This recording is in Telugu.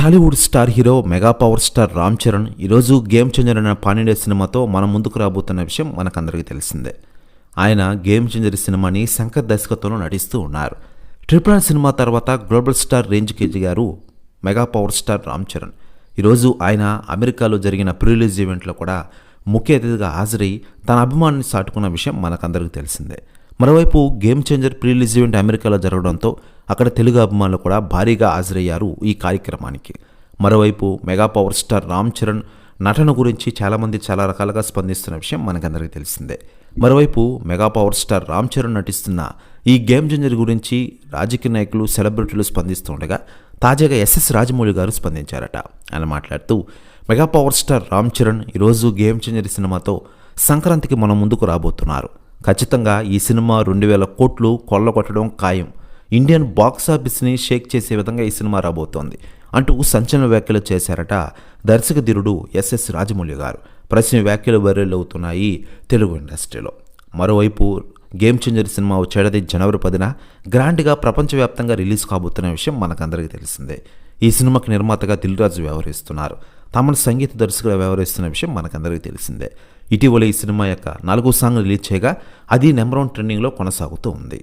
Tollywood star hero mega power star Ram Charan ఈరోజు గేమ్ చేంజర్ అనే పాన్ ఇండియా సినిమాతో మన ముందుకు రాబోతున్న విషయం మనకందరికీ తెలిసిందే. ఆయన గేమ్ చేంజర్ సినిమాని శంకర్ దర్శకత్వంలో నటిస్తూ ఉన్నారు. ట్రిపుల్ ఆర్ సినిమా తర్వాత గ్లోబల్ స్టార్ రేంజ్కి ఎదిగారు mega power star Ram Charan. ఈరోజు ఆయన అమెరికాలో జరిగిన ప్రీ రిలీజ్ ఈవెంట్లో కూడా ముఖ్య అతిథిగా హాజరై తన అభిమానాన్ని చాటుకున్న విషయం మనకందరికీ తెలిసిందే. మరోవైపు game changer pre release event అమెరికాలో జరగడంతో అక్కడ తెలుగు అభిమానులు కూడా భారీగా హాజరయ్యారు ఈ కార్యక్రమానికి. మరోవైపు mega power star Ram Charan నటన గురించి చాలామంది చాలా రకాలుగా స్పందిస్తున్న విషయం మనకందరికీ తెలిసిందే. మరోవైపు mega power star Ram Charan నటిస్తున్న ఈ గేమ్ చేంజర్ గురించి రాజకీయ నాయకులు, సెలబ్రిటీలు స్పందిస్తుండగా తాజాగా ఎస్ఎస్ రాజమౌళి గారు స్పందించారట. ఆయన మాట్లాడుతూ mega power star Ram Charan ఈరోజు గేమ్ చేంజర్ సినిమాతో సంక్రాంతికి మన ముందుకు రాబోతున్నారు. ఖచ్చితంగా ఈ సినిమా 2000 కోట్లు కొల్లగొట్టడం ఖాయం. ఇండియన్ బాక్సాఫీస్ని షేక్ చేసే విధంగా ఈ సినిమా రాబోతోంది అంటూ సంచలన వ్యాఖ్యలు చేశారట దర్శక ధీరుడు ఎస్ఎస్ రాజమౌళి గారు. ప్రశ్న వ్యాఖ్యలు వైరల్ అవుతున్నాయి తెలుగు ఇండస్ట్రీలో. మరోవైపు గేమ్ చేంజర్ సినిమా వచ్చేది జనవరి 10న గ్రాండ్గా ప్రపంచవ్యాప్తంగా రిలీజ్ కాబోతున్న విషయం మనకందరికీ తెలిసిందే. ఈ సినిమాకి నిర్మాతగా దిల్ రాజు వ్యవహరిస్తున్నారు. తమను సంగీత దర్శకులు వ్యవహరిస్తున్న విషయం మనకందరికీ తెలిసిందే. ఇటీవల ఈ సినిమా యొక్క 4వ సాంగ్ రిలీజ్ చేయగా అది నెంబర్ 1 ట్రెండింగ్లో కొనసాగుతూ ఉంది.